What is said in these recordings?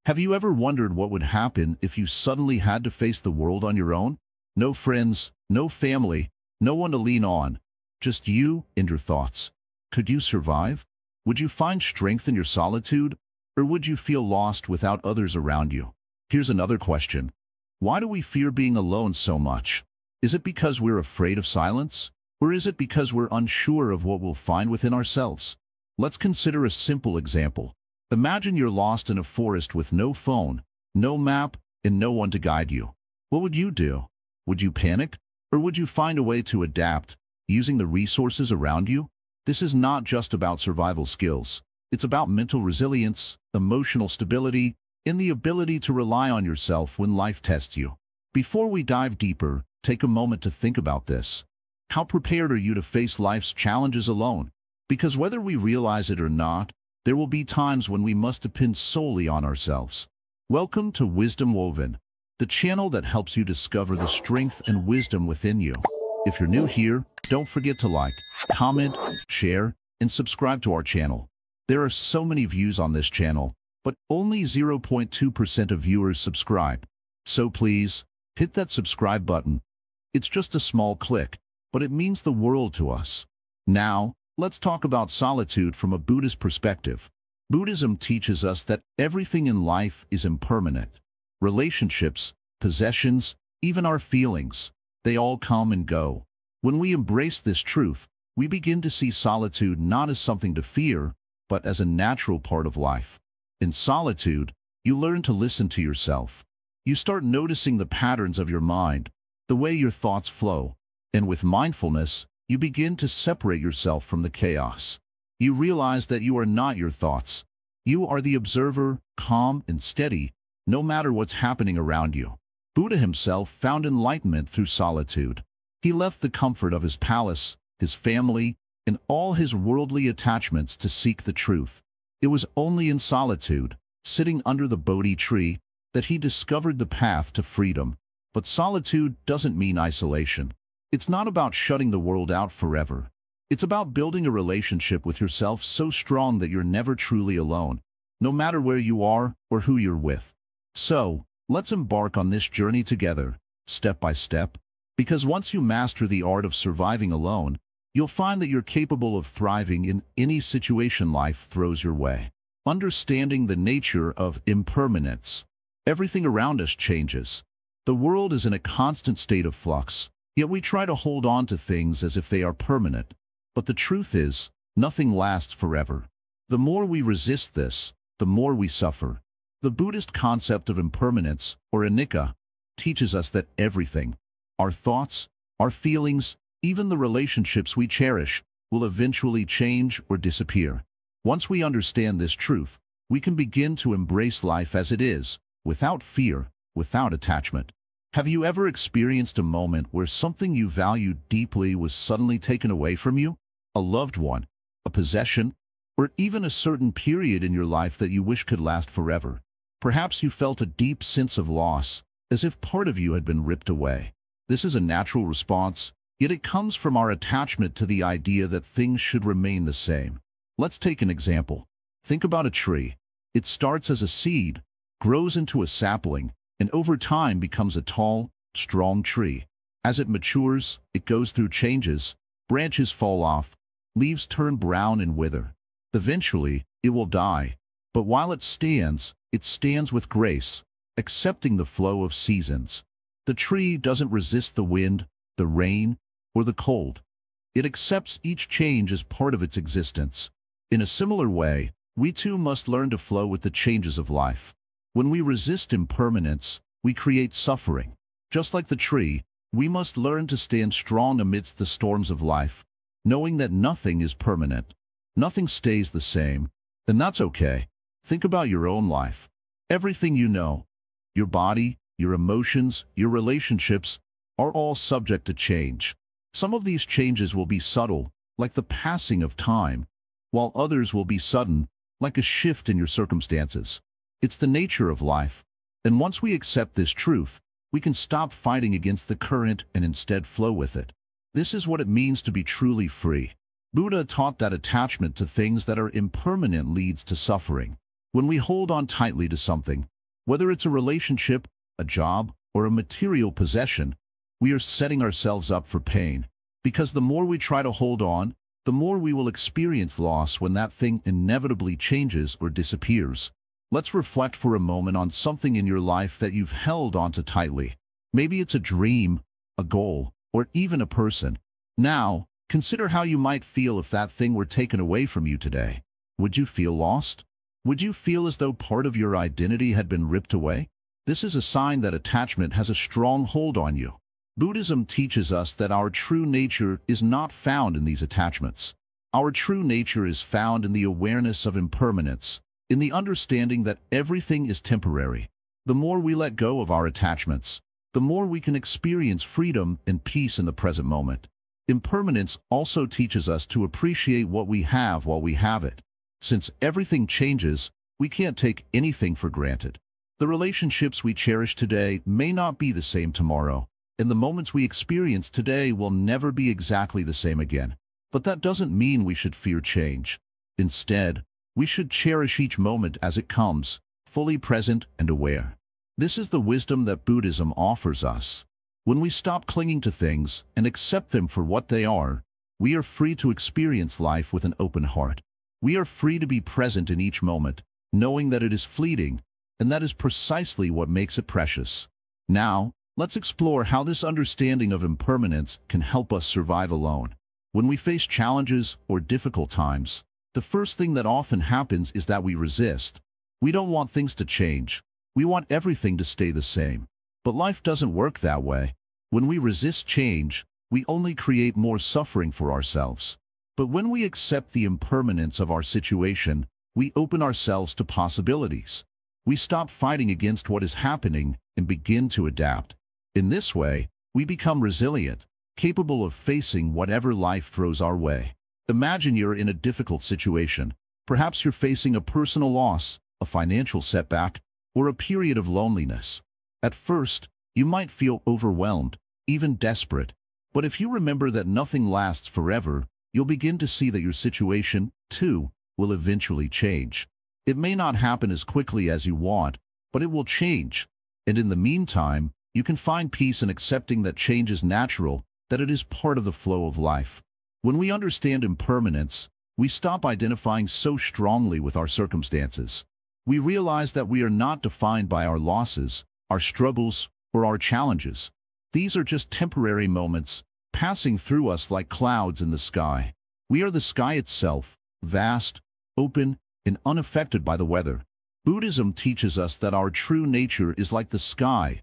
Have you ever wondered what would happen if you suddenly had to face the world on your own? No friends, no family, no one to lean on, just you and your thoughts. Could you survive? Would you find strength in your solitude? Or would you feel lost without others around you? Here's another question. Why do we fear being alone so much? Is it because we're afraid of silence? Or is it because we're unsure of what we'll find within ourselves? Let's consider a simple example. Imagine you're lost in a forest with no phone, no map, and no one to guide you. What would you do? Would you panic? Or would you find a way to adapt, using the resources around you? This is not just about survival skills. It's about mental resilience, emotional stability, and the ability to rely on yourself when life tests you. Before we dive deeper, take a moment to think about this. How prepared are you to face life's challenges alone? Because whether we realize it or not, there will be times when we must depend solely on ourselves. Welcome to Wisdom Woven, the channel that helps you discover the strength and wisdom within you. If you're new here, don't forget to like, comment, share, and subscribe to our channel. There are so many views on this channel, but only 0.2% of viewers subscribe. So please, hit that subscribe button. It's just a small click, but it means the world to us. Now, let's talk about solitude from a Buddhist perspective. Buddhism teaches us that everything in life is impermanent. Relationships, possessions, even our feelings, they all come and go. When we embrace this truth, we begin to see solitude not as something to fear, but as a natural part of life. In solitude, you learn to listen to yourself. You start noticing the patterns of your mind, the way your thoughts flow, and with mindfulness, you begin to separate yourself from the chaos. You realize that you are not your thoughts. You are the observer, calm and steady, no matter what's happening around you. Buddha himself found enlightenment through solitude. He left the comfort of his palace, his family, and all his worldly attachments to seek the truth. It was only in solitude, sitting under the Bodhi tree, that he discovered the path to freedom. But solitude doesn't mean isolation. It's not about shutting the world out forever. It's about building a relationship with yourself so strong that you're never truly alone, no matter where you are or who you're with. So, let's embark on this journey together, step by step, because once you master the art of surviving alone, you'll find that you're capable of thriving in any situation life throws your way. Understanding the nature of impermanence. Everything around us changes. The world is in a constant state of flux, yet we try to hold on to things as if they are permanent. But the truth is, nothing lasts forever. The more we resist this, the more we suffer. The Buddhist concept of impermanence, or anicca, teaches us that everything, our thoughts, our feelings, even the relationships we cherish, will eventually change or disappear. Once we understand this truth, we can begin to embrace life as it is, without fear, without attachment. Have you ever experienced a moment where something you valued deeply was suddenly taken away from you? A loved one, a possession, or even a certain period in your life that you wish could last forever. Perhaps you felt a deep sense of loss, as if part of you had been ripped away. This is a natural response, yet it comes from our attachment to the idea that things should remain the same. Let's take an example. Think about a tree. It starts as a seed, grows into a sapling, and over time becomes a tall, strong tree. As it matures, it goes through changes, branches fall off, leaves turn brown and wither. Eventually, it will die. But while it stands with grace, accepting the flow of seasons. The tree doesn't resist the wind, the rain, or the cold. It accepts each change as part of its existence. In a similar way, we too must learn to flow with the changes of life. When we resist impermanence, we create suffering. Just like the tree, we must learn to stand strong amidst the storms of life, knowing that nothing is permanent. Nothing stays the same, and that's okay. Think about your own life. Everything you know, your body, your emotions, your relationships, are all subject to change. Some of these changes will be subtle, like the passing of time, while others will be sudden, like a shift in your circumstances. It's the nature of life, and once we accept this truth, we can stop fighting against the current and instead flow with it. This is what it means to be truly free. Buddha taught that attachment to things that are impermanent leads to suffering. When we hold on tightly to something, Whether it's a relationship, a job, or a material possession, we are setting ourselves up for pain. Because the more we try to hold on, the more we will experience loss when that thing inevitably changes or disappears. Let's reflect for a moment on something in your life that you've held onto tightly. Maybe it's a dream, a goal, or even a person. Now, consider how you might feel if that thing were taken away from you today. Would you feel lost? Would you feel as though part of your identity had been ripped away? This is a sign that attachment has a strong hold on you. Buddhism teaches us that our true nature is not found in these attachments. Our true nature is found in the awareness of impermanence, in the understanding that everything is temporary. The more we let go of our attachments, the more we can experience freedom and peace in the present moment. Impermanence also teaches us to appreciate what we have while we have it. Since everything changes, we can't take anything for granted. The relationships we cherish today may not be the same tomorrow, and the moments we experience today will never be exactly the same again. But that doesn't mean we should fear change. Instead, we should cherish each moment as it comes, fully present and aware. This is the wisdom that Buddhism offers us. When we stop clinging to things and accept them for what they are, we are free to experience life with an open heart. We are free to be present in each moment, knowing that it is fleeting, and that is precisely what makes it precious. Now, let's explore how this understanding of impermanence can help us survive alone. When we face challenges or difficult times, the first thing that often happens is that we resist. We don't want things to change. We want everything to stay the same. But life doesn't work that way. When we resist change, we only create more suffering for ourselves. But when we accept the impermanence of our situation, we open ourselves to possibilities. We stop fighting against what is happening and begin to adapt. In this way, we become resilient, capable of facing whatever life throws our way. Imagine you're in a difficult situation. Perhaps you're facing a personal loss, a financial setback, or a period of loneliness. At first, you might feel overwhelmed, even desperate. But if you remember that nothing lasts forever, you'll begin to see that your situation, too, will eventually change. It may not happen as quickly as you want, but it will change. And in the meantime, you can find peace in accepting that change is natural, that it is part of the flow of life. When we understand impermanence, we stop identifying so strongly with our circumstances. We realize that we are not defined by our losses, our struggles, or our challenges. These are just temporary moments, passing through us like clouds in the sky. We are the sky itself, vast, open, and unaffected by the weather. Buddhism teaches us that our true nature is like the sky,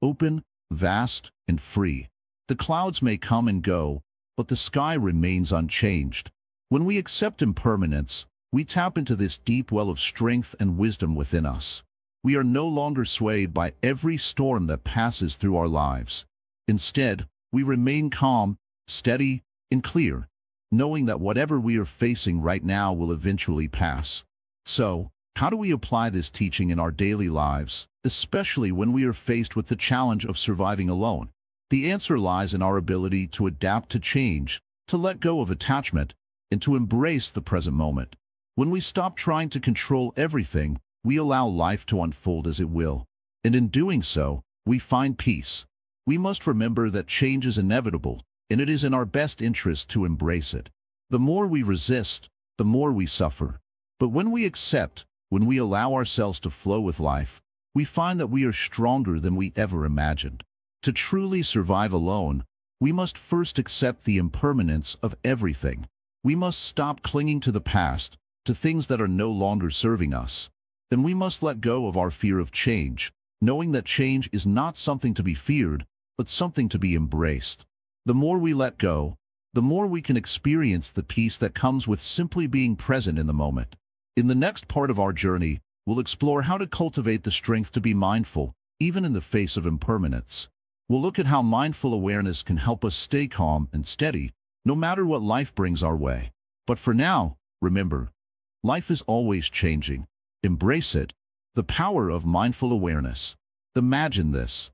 open, vast, and free. The clouds may come and go, but the sky remains unchanged. When we accept impermanence, we tap into this deep well of strength and wisdom within us. We are no longer swayed by every storm that passes through our lives. Instead, we remain calm, steady, and clear, knowing that whatever we are facing right now will eventually pass. So, how do we apply this teaching in our daily lives, especially when we are faced with the challenge of surviving alone? The answer lies in our ability to adapt to change, to let go of attachment, and to embrace the present moment. When we stop trying to control everything, we allow life to unfold as it will. And in doing so, we find peace. We must remember that change is inevitable, and it is in our best interest to embrace it. The more we resist, the more we suffer. But when we accept, when we allow ourselves to flow with life, we find that we are stronger than we ever imagined. To truly survive alone, we must first accept the impermanence of everything. We must stop clinging to the past, to things that are no longer serving us. Then we must let go of our fear of change, knowing that change is not something to be feared, but something to be embraced. The more we let go, the more we can experience the peace that comes with simply being present in the moment. In the next part of our journey, we'll explore how to cultivate the strength to be mindful, even in the face of impermanence. We'll look at how mindful awareness can help us stay calm and steady, no matter what life brings our way. But for now, remember, life is always changing. Embrace it. The power of mindful awareness. Imagine this.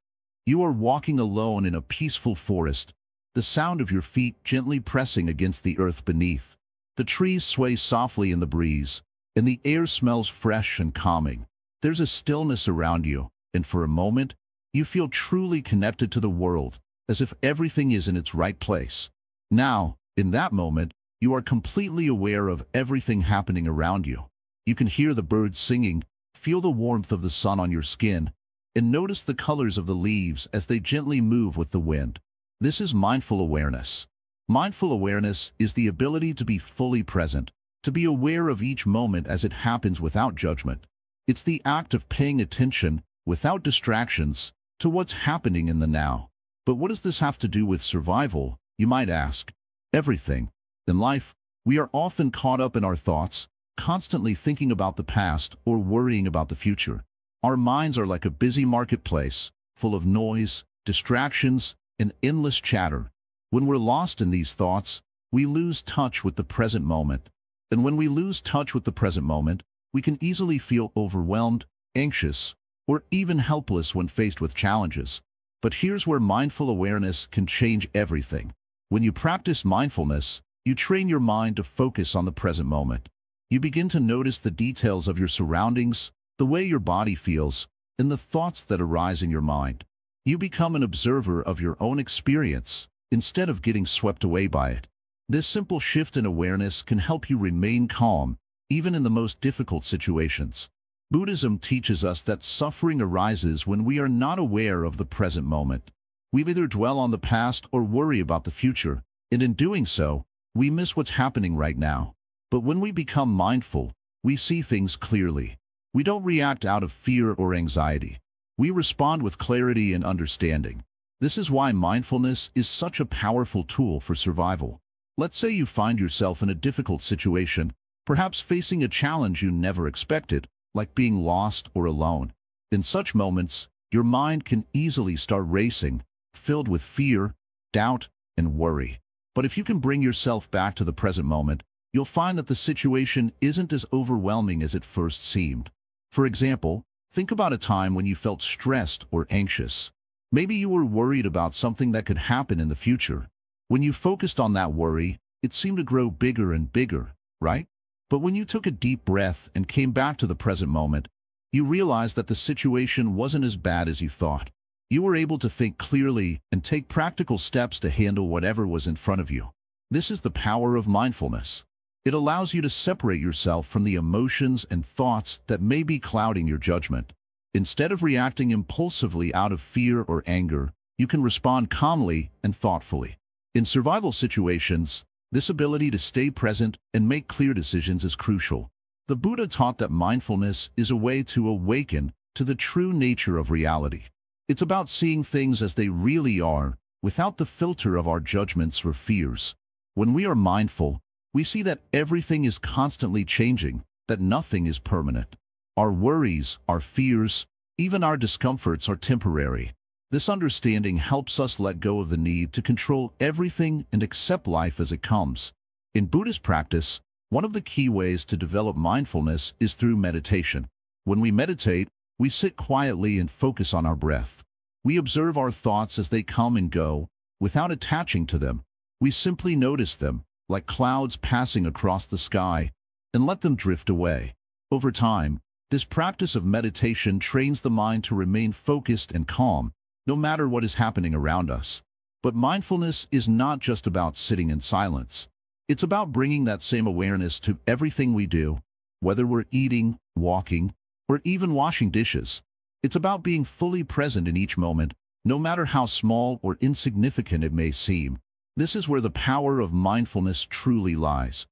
You are walking alone in a peaceful forest, the sound of your feet gently pressing against the earth beneath. The trees sway softly in the breeze, and the air smells fresh and calming. There's a stillness around you, and for a moment, you feel truly connected to the world, as if everything is in its right place. Now, in that moment, you are completely aware of everything happening around you. You can hear the birds singing, feel the warmth of the sun on your skin, and notice the colors of the leaves as they gently move with the wind. This is mindful awareness. Mindful awareness is the ability to be fully present, to be aware of each moment as it happens without judgment. It's the act of paying attention, without distractions, to what's happening in the now. But what does this have to do with survival, you might ask? Everything. In life, we are often caught up in our thoughts, constantly thinking about the past or worrying about the future. Our minds are like a busy marketplace, full of noise, distractions, and endless chatter. When we're lost in these thoughts, we lose touch with the present moment. And when we lose touch with the present moment, we can easily feel overwhelmed, anxious, or even helpless when faced with challenges. But here's where mindful awareness can change everything. When you practice mindfulness, you train your mind to focus on the present moment. You begin to notice the details of your surroundings, the way your body feels, and the thoughts that arise in your mind. You become an observer of your own experience, instead of getting swept away by it. This simple shift in awareness can help you remain calm, even in the most difficult situations. Buddhism teaches us that suffering arises when we are not aware of the present moment. We either dwell on the past or worry about the future, and in doing so, we miss what's happening right now. But when we become mindful, we see things clearly. We don't react out of fear or anxiety. We respond with clarity and understanding. This is why mindfulness is such a powerful tool for survival. Let's say you find yourself in a difficult situation, perhaps facing a challenge you never expected, like being lost or alone. In such moments, your mind can easily start racing, filled with fear, doubt, and worry. But if you can bring yourself back to the present moment, you'll find that the situation isn't as overwhelming as it first seemed. For example, think about a time when you felt stressed or anxious. Maybe you were worried about something that could happen in the future. When you focused on that worry, it seemed to grow bigger and bigger, right? But when you took a deep breath and came back to the present moment, you realized that the situation wasn't as bad as you thought. You were able to think clearly and take practical steps to handle whatever was in front of you. This is the power of mindfulness. It allows you to separate yourself from the emotions and thoughts that may be clouding your judgment. Instead of reacting impulsively out of fear or anger, you can respond calmly and thoughtfully. In survival situations, this ability to stay present and make clear decisions is crucial. The Buddha taught that mindfulness is a way to awaken to the true nature of reality. It's about seeing things as they really are, without the filter of our judgments or fears. When we are mindful, we see that everything is constantly changing, that nothing is permanent. Our worries, our fears, even our discomforts are temporary. This understanding helps us let go of the need to control everything and accept life as it comes. In Buddhist practice, one of the key ways to develop mindfulness is through meditation. When we meditate, we sit quietly and focus on our breath. We observe our thoughts as they come and go, without attaching to them. We simply notice them, like clouds passing across the sky, and let them drift away. Over time, this practice of meditation trains the mind to remain focused and calm, no matter what is happening around us. But mindfulness is not just about sitting in silence. It's about bringing that same awareness to everything we do, whether we're eating, walking, or even washing dishes. It's about being fully present in each moment, no matter how small or insignificant it may seem. This is where the power of mindfulness truly lies,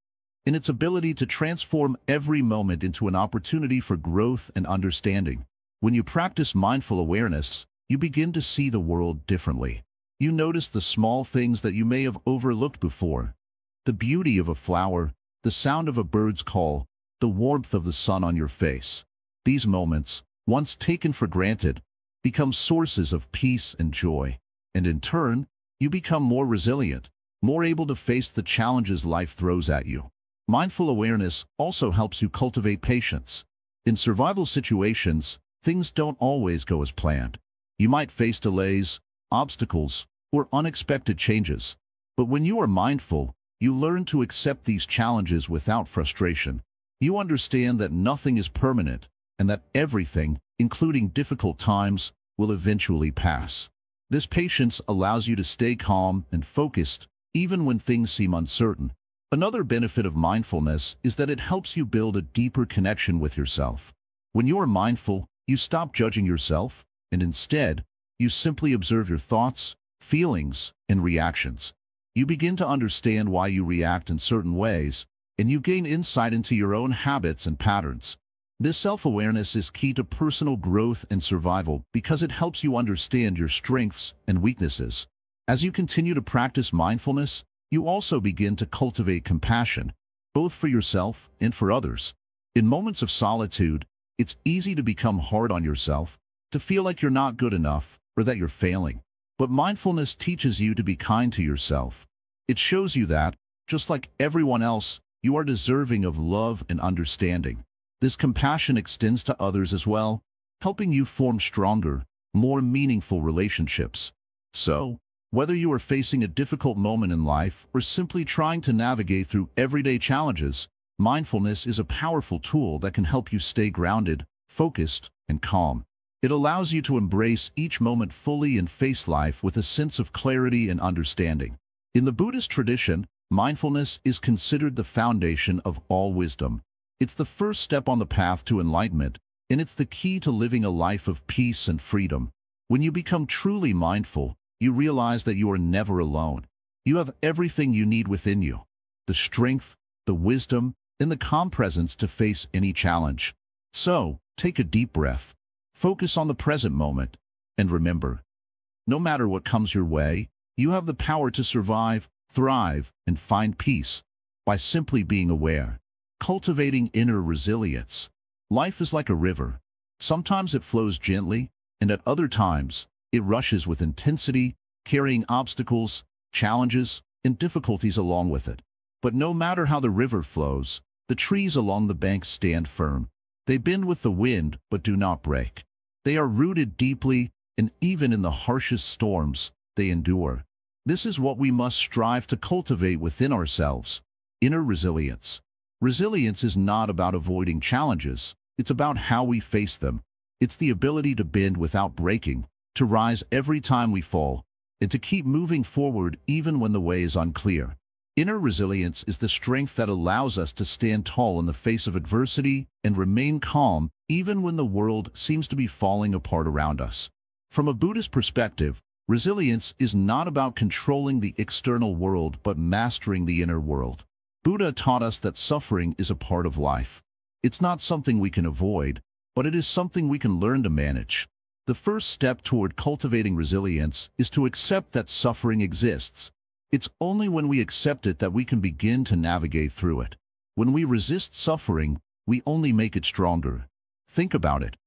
in its ability to transform every moment into an opportunity for growth and understanding. When you practice mindful awareness, you begin to see the world differently. You notice the small things that you may have overlooked before. The beauty of a flower, the sound of a bird's call, the warmth of the sun on your face. These moments, once taken for granted, become sources of peace and joy. And in turn, you become more resilient, more able to face the challenges life throws at you. Mindful awareness also helps you cultivate patience. In survival situations, things don't always go as planned. You might face delays, obstacles, or unexpected changes. But when you are mindful, you learn to accept these challenges without frustration. You understand that nothing is permanent, and that everything, including difficult times, will eventually pass. This patience allows you to stay calm and focused, even when things seem uncertain. Another benefit of mindfulness is that it helps you build a deeper connection with yourself. When you are mindful, you stop judging yourself, and instead, you simply observe your thoughts, feelings, and reactions. You begin to understand why you react in certain ways, and you gain insight into your own habits and patterns. This self-awareness is key to personal growth and survival because it helps you understand your strengths and weaknesses. As you continue to practice mindfulness, you also begin to cultivate compassion, both for yourself and for others. In moments of solitude, it's easy to become hard on yourself, to feel like you're not good enough or that you're failing. But mindfulness teaches you to be kind to yourself. It shows you that, just like everyone else, you are deserving of love and understanding. This compassion extends to others as well, helping you form stronger, more meaningful relationships. So, whether you are facing a difficult moment in life or simply trying to navigate through everyday challenges, mindfulness is a powerful tool that can help you stay grounded, focused, and calm. It allows you to embrace each moment fully and face life with a sense of clarity and understanding. In the Buddhist tradition, mindfulness is considered the foundation of all wisdom. It's the first step on the path to enlightenment, and it's the key to living a life of peace and freedom. When you become truly mindful, you realize that you are never alone. You have everything you need within you: the strength, the wisdom, and the calm presence to face any challenge. So, take a deep breath. Focus on the present moment, and remember, no matter what comes your way, you have the power to survive, thrive, and find peace by simply being aware. Cultivating inner resilience. Life is like a river. Sometimes it flows gently, and at other times, it rushes with intensity, carrying obstacles, challenges, and difficulties along with it. But no matter how the river flows, the trees along the bank stand firm. They bend with the wind, but do not break. They are rooted deeply, and even in the harshest storms, they endure. This is what we must strive to cultivate within ourselves: inner resilience. Resilience is not about avoiding challenges. It's about how we face them. It's the ability to bend without breaking, to rise every time we fall, and to keep moving forward even when the way is unclear. Inner resilience is the strength that allows us to stand tall in the face of adversity and remain calm even when the world seems to be falling apart around us. From a Buddhist perspective, resilience is not about controlling the external world but mastering the inner world. Buddha taught us that suffering is a part of life. It's not something we can avoid, but it is something we can learn to manage. The first step toward cultivating resilience is to accept that suffering exists. It's only when we accept it that we can begin to navigate through it. When we resist suffering, we only make it stronger. Think about it.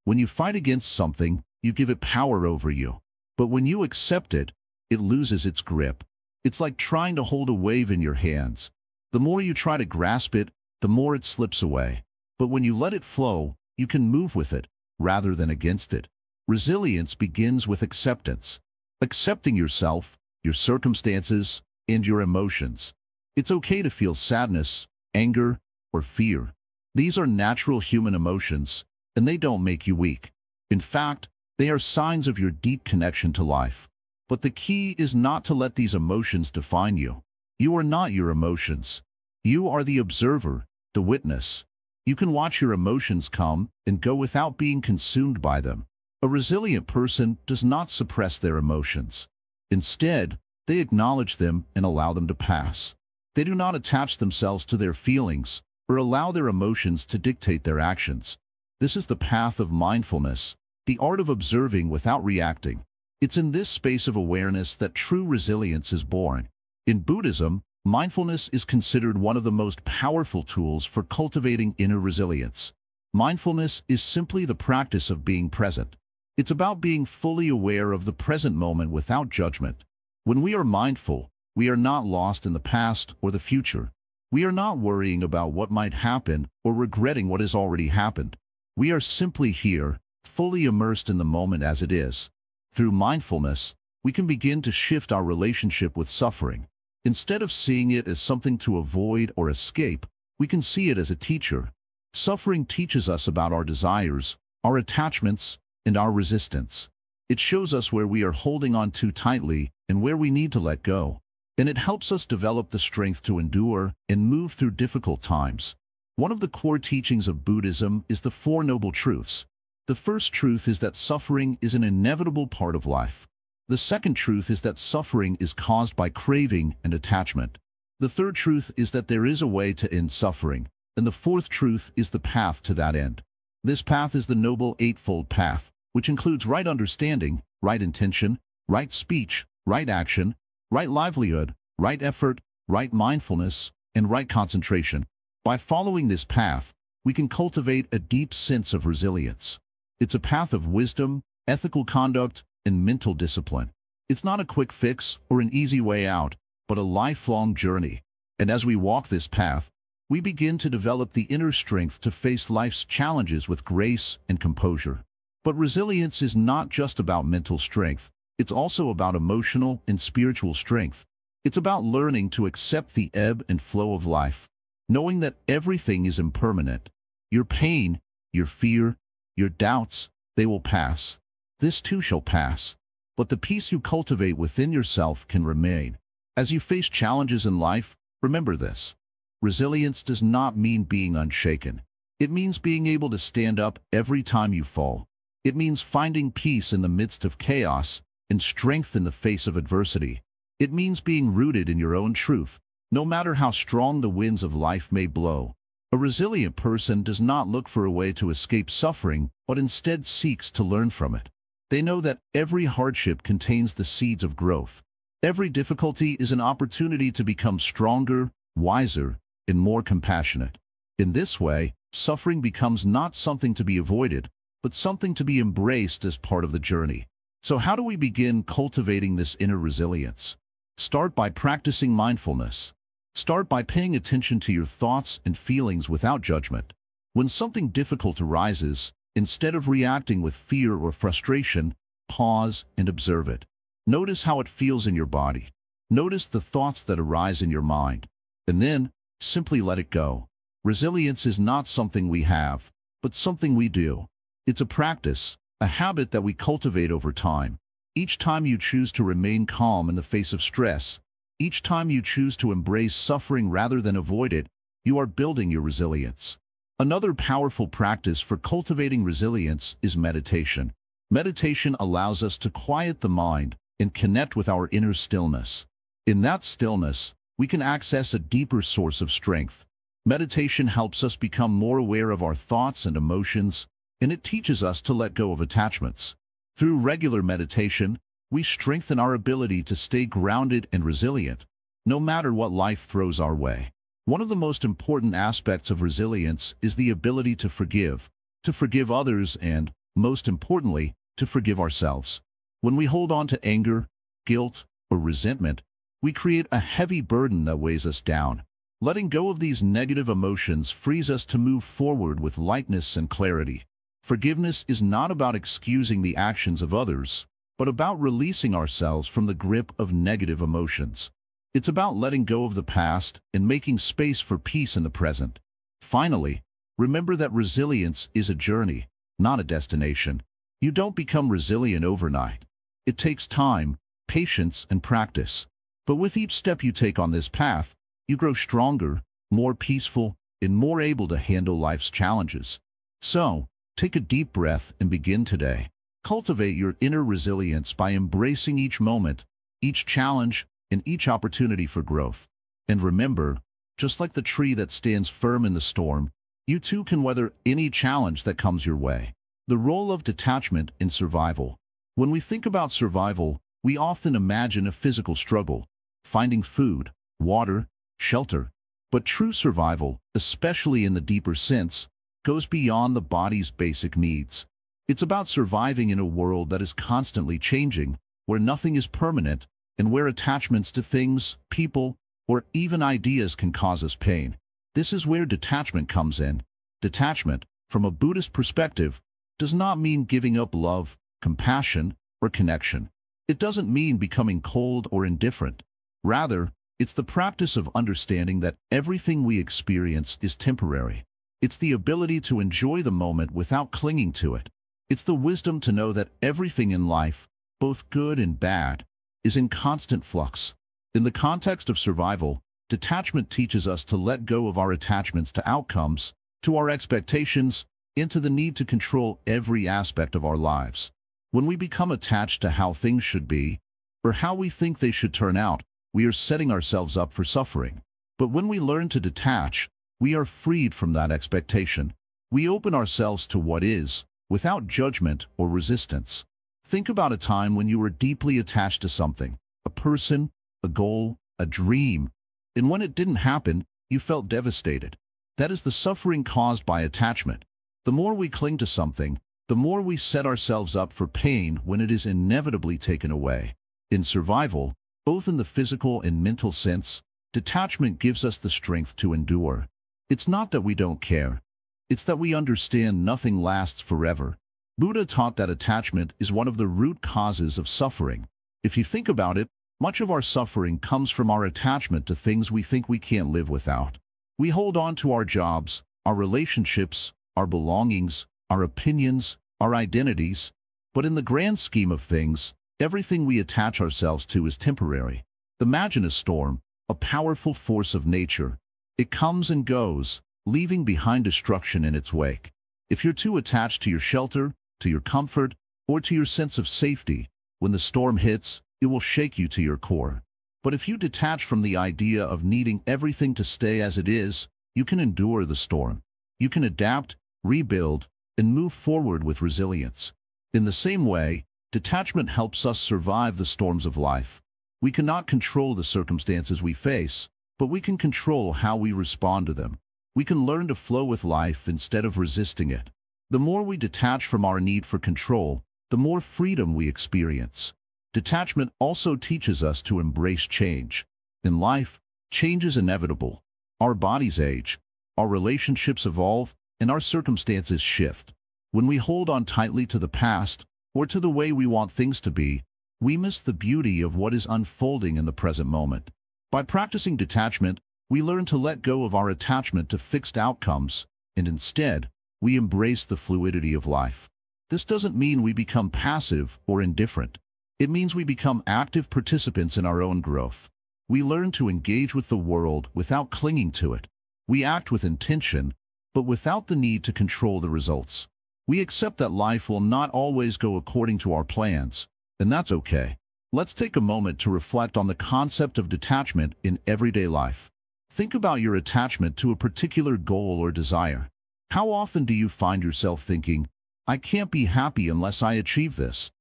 When you fight against something, you give it power over you. But when you accept it, it loses its grip. It's like trying to hold a wave in your hands. The more you try to grasp it, the more it slips away. But when you let it flow, you can move with it, rather than against it. Resilience begins with acceptance. Accepting yourself, your circumstances, and your emotions. It's okay to feel sadness, anger, or fear. These are natural human emotions, and they don't make you weak. In fact, they are signs of your deep connection to life. But the key is not to let these emotions define you. You are not your emotions. You are the observer, the witness. You can watch your emotions come and go without being consumed by them. A resilient person does not suppress their emotions. Instead, they acknowledge them and allow them to pass. They do not attach themselves to their feelings or allow their emotions to dictate their actions. This is the path of mindfulness, the art of observing without reacting. It's in this space of awareness that true resilience is born. In Buddhism, mindfulness is considered one of the most powerful tools for cultivating inner resilience. Mindfulness is simply the practice of being present. It's about being fully aware of the present moment without judgment. When we are mindful, we are not lost in the past or the future. We are not worrying about what might happen or regretting what has already happened. We are simply here, fully immersed in the moment as it is. Through mindfulness, we can begin to shift our relationship with suffering. Instead of seeing it as something to avoid or escape, we can see it as a teacher. Suffering teaches us about our desires, our attachments, and our resistance. It shows us where we are holding on too tightly and where we need to let go. And it helps us develop the strength to endure and move through difficult times. One of the core teachings of Buddhism is the Four Noble Truths. The first truth is that suffering is an inevitable part of life. The second truth is that suffering is caused by craving and attachment. The third truth is that there is a way to end suffering. And the fourth truth is the path to that end. This path is the Noble Eightfold Path, which includes right understanding, right intention, right speech, right action, right livelihood, right effort, right mindfulness, and right concentration. By following this path, we can cultivate a deep sense of resilience. It's a path of wisdom, ethical conduct, and mental discipline. It's not a quick fix or an easy way out, but a lifelong journey. And as we walk this path, we begin to develop the inner strength to face life's challenges with grace and composure. But resilience is not just about mental strength. It's also about emotional and spiritual strength. It's about learning to accept the ebb and flow of life, knowing that everything is impermanent. Your pain, your fear, your doubts, they will pass. This too shall pass. But the peace you cultivate within yourself can remain. As you face challenges in life, remember this. Resilience does not mean being unshaken. It means being able to stand up every time you fall. It means finding peace in the midst of chaos and strength in the face of adversity. It means being rooted in your own truth, no matter how strong the winds of life may blow. A resilient person does not look for a way to escape suffering, but instead seeks to learn from it. They know that every hardship contains the seeds of growth. Every difficulty is an opportunity to become stronger, wiser, and more compassionate. In this way, suffering becomes not something to be avoided, but something to be embraced as part of the journey. So how do we begin cultivating this inner resilience? Start by practicing mindfulness. Start by paying attention to your thoughts and feelings without judgment. When something difficult arises, instead of reacting with fear or frustration, pause and observe it. Notice how it feels in your body. Notice the thoughts that arise in your mind. And then, simply let it go. Resilience is not something we have, but something we do. It's a practice, a habit that we cultivate over time. Each time you choose to remain calm in the face of stress, each time you choose to embrace suffering rather than avoid it, you are building your resilience. Another powerful practice for cultivating resilience is meditation. Meditation allows us to quiet the mind and connect with our inner stillness. In that stillness, we can access a deeper source of strength. Meditation helps us become more aware of our thoughts and emotions, and it teaches us to let go of attachments. Through regular meditation, we strengthen our ability to stay grounded and resilient, no matter what life throws our way. One of the most important aspects of resilience is the ability to forgive others and, most importantly, to forgive ourselves. When we hold on to anger, guilt, or resentment, we create a heavy burden that weighs us down. Letting go of these negative emotions frees us to move forward with lightness and clarity. Forgiveness is not about excusing the actions of others, but about releasing ourselves from the grip of negative emotions. It's about letting go of the past and making space for peace in the present. Finally, remember that resilience is a journey, not a destination. You don't become resilient overnight. It takes time, patience, and practice. But with each step you take on this path, you grow stronger, more peaceful, and more able to handle life's challenges. So, take a deep breath and begin today. Cultivate your inner resilience by embracing each moment, each challenge, and each opportunity for growth. And remember, just like the tree that stands firm in the storm, you too can weather any challenge that comes your way. The role of detachment in survival. When we think about survival, we often imagine a physical struggle, finding food, water, shelter. But true survival, especially in the deeper sense, goes beyond the body's basic needs. It's about surviving in a world that is constantly changing, where nothing is permanent, and where attachments to things, people, or even ideas can cause us pain. This is where detachment comes in. Detachment, from a Buddhist perspective, does not mean giving up love, compassion, or connection. It doesn't mean becoming cold or indifferent. Rather, it's the practice of understanding that everything we experience is temporary. It's the ability to enjoy the moment without clinging to it. It's the wisdom to know that everything in life, both good and bad, is in constant flux. In the context of survival, detachment teaches us to let go of our attachments to outcomes, to our expectations, and to the need to control every aspect of our lives. When we become attached to how things should be, or how we think they should turn out, we are setting ourselves up for suffering. But when we learn to detach, we are freed from that expectation. We open ourselves to what is, without judgment or resistance. Think about a time when you were deeply attached to something, a person, a goal, a dream, and when it didn't happen, you felt devastated. That is the suffering caused by attachment. The more we cling to something, the more we set ourselves up for pain when it is inevitably taken away. In survival, both in the physical and mental sense, detachment gives us the strength to endure. It's not that we don't care. It's that we understand nothing lasts forever. Buddha taught that attachment is one of the root causes of suffering. If you think about it, much of our suffering comes from our attachment to things we think we can't live without. We hold on to our jobs, our relationships, our belongings, our opinions, our identities. But in the grand scheme of things, everything we attach ourselves to is temporary. Imagine a storm, a powerful force of nature. It comes and goes, leaving behind destruction in its wake. If you're too attached to your shelter, to your comfort, or to your sense of safety, when the storm hits, it will shake you to your core. But if you detach from the idea of needing everything to stay as it is, you can endure the storm. You can adapt, rebuild, and move forward with resilience. In the same way, detachment helps us survive the storms of life. We cannot control the circumstances we face, but we can control how we respond to them. We can learn to flow with life instead of resisting it. The more we detach from our need for control, the more freedom we experience. Detachment also teaches us to embrace change. In life, change is inevitable. Our bodies age, our relationships evolve, and our circumstances shift. When we hold on tightly to the past, or to the way we want things to be, we miss the beauty of what is unfolding in the present moment. By practicing detachment, we learn to let go of our attachment to fixed outcomes, and instead, we embrace the fluidity of life. This doesn't mean we become passive or indifferent. It means we become active participants in our own growth. We learn to engage with the world without clinging to it. We act with intention, but without the need to control the results. We accept that life will not always go according to our plans, and that's okay. Let's take a moment to reflect on the concept of detachment in everyday life. Think about your attachment to a particular goal or desire. How often do you find yourself thinking, "I can't be happy unless I achieve this"?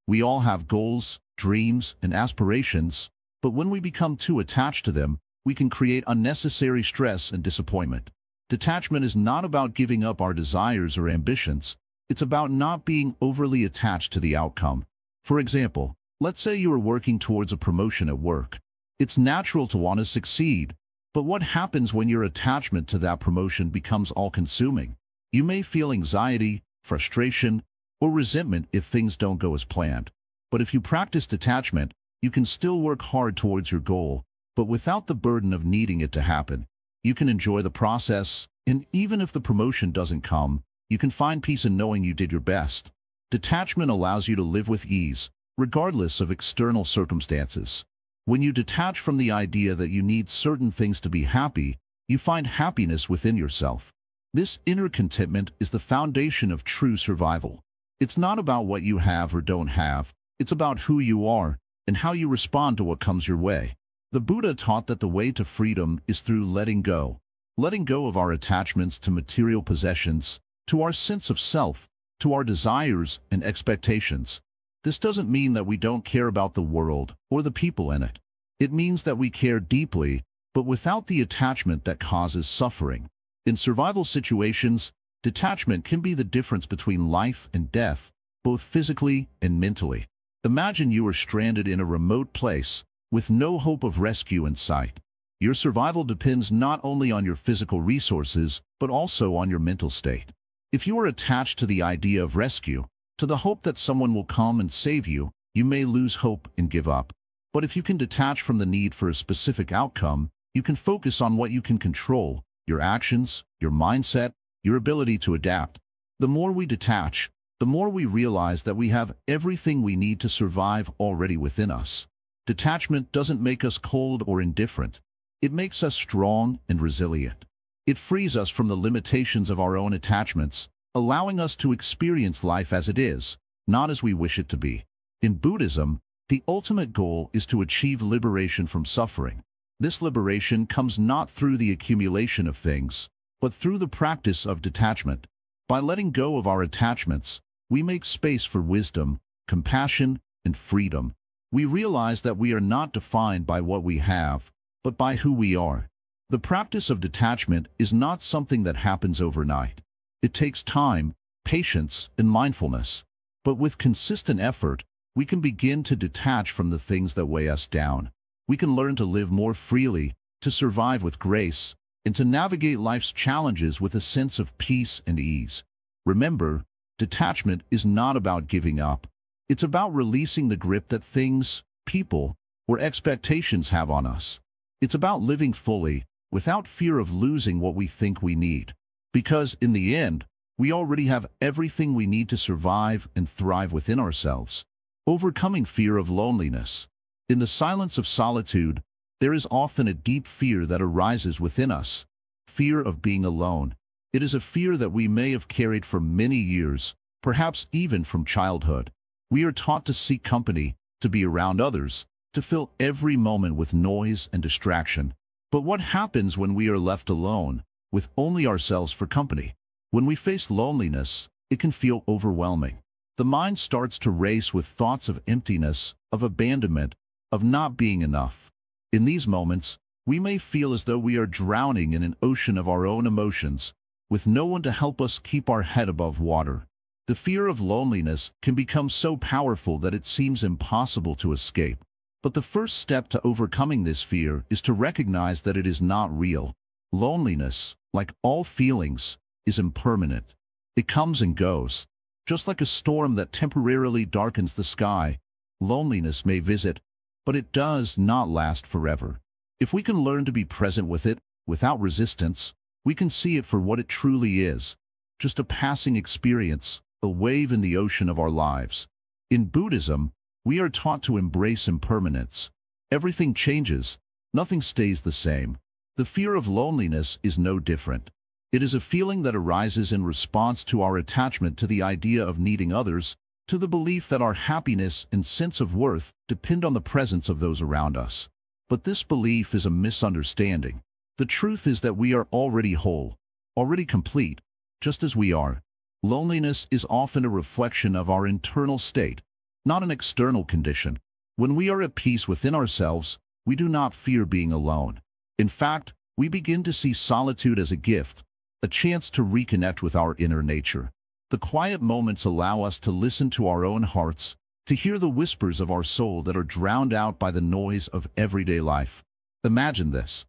We all have goals, dreams, and aspirations, but when we become too attached to them, we can create unnecessary stress and disappointment. Detachment is not about giving up our desires or ambitions. It's about not being overly attached to the outcome. For example, let's say you are working towards a promotion at work. It's natural to want to succeed, but what happens when your attachment to that promotion becomes all-consuming? You may feel anxiety, frustration, or resentment if things don't go as planned. But if you practice detachment, you can still work hard towards your goal, but without the burden of needing it to happen. You can enjoy the process, and even if the promotion doesn't come, you can find peace in knowing you did your best. Detachment allows you to live with ease, regardless of external circumstances. When you detach from the idea that you need certain things to be happy, you find happiness within yourself. This inner contentment is the foundation of true survival. It's not about what you have or don't have. It's about who you are and how you respond to what comes your way. The Buddha taught that the way to freedom is through letting go of our attachments to material possessions, to our sense of self, to our desires and expectations. This doesn't mean that we don't care about the world or the people in it. It means that we care deeply, but without the attachment that causes suffering. In survival situations, detachment can be the difference between life and death, both physically and mentally. Imagine you are stranded in a remote place, with no hope of rescue in sight. Your survival depends not only on your physical resources, but also on your mental state. If you are attached to the idea of rescue, to the hope that someone will come and save you, you may lose hope and give up. But if you can detach from the need for a specific outcome, you can focus on what you can control: your actions, your mindset, your ability to adapt. The more we detach, the more we realize that we have everything we need to survive already within us. Detachment doesn't make us cold or indifferent. It makes us strong and resilient. It frees us from the limitations of our own attachments, allowing us to experience life as it is, not as we wish it to be. In Buddhism, the ultimate goal is to achieve liberation from suffering. This liberation comes not through the accumulation of things, but through the practice of detachment. By letting go of our attachments, we make space for wisdom, compassion, and freedom. We realize that we are not defined by what we have, but by who we are. The practice of detachment is not something that happens overnight. It takes time, patience, and mindfulness. But with consistent effort, we can begin to detach from the things that weigh us down. We can learn to live more freely, to survive with grace, and to navigate life's challenges with a sense of peace and ease. Remember, detachment is not about giving up. It's about releasing the grip that things, people, or expectations have on us. It's about living fully, without fear of losing what we think we need. Because, in the end, we already have everything we need to survive and thrive within ourselves. Overcoming fear of loneliness. In the silence of solitude, there is often a deep fear that arises within us. Fear of being alone. It is a fear that we may have carried for many years, perhaps even from childhood. We are taught to seek company, to be around others, to fill every moment with noise and distraction. But what happens when we are left alone, with only ourselves for company? When we face loneliness, it can feel overwhelming. The mind starts to race with thoughts of emptiness, of abandonment, of not being enough. In these moments, we may feel as though we are drowning in an ocean of our own emotions, with no one to help us keep our head above water. The fear of loneliness can become so powerful that it seems impossible to escape. But the first step to overcoming this fear is to recognize that it is not real. Loneliness, like all feelings, is impermanent. It comes and goes. Just like a storm that temporarily darkens the sky, loneliness may visit, but it does not last forever. If we can learn to be present with it, without resistance, we can see it for what it truly is, just a passing experience, a wave in the ocean of our lives. In Buddhism, we are taught to embrace impermanence. Everything changes, nothing stays the same. The fear of loneliness is no different. It is a feeling that arises in response to our attachment to the idea of needing others, to the belief that our happiness and sense of worth depend on the presence of those around us. But this belief is a misunderstanding. The truth is that we are already whole, already complete, just as we are. Loneliness is often a reflection of our internal state, not an external condition. When we are at peace within ourselves, we do not fear being alone. In fact, we begin to see solitude as a gift, a chance to reconnect with our inner nature. The quiet moments allow us to listen to our own hearts, to hear the whispers of our soul that are drowned out by the noise of everyday life. Imagine this.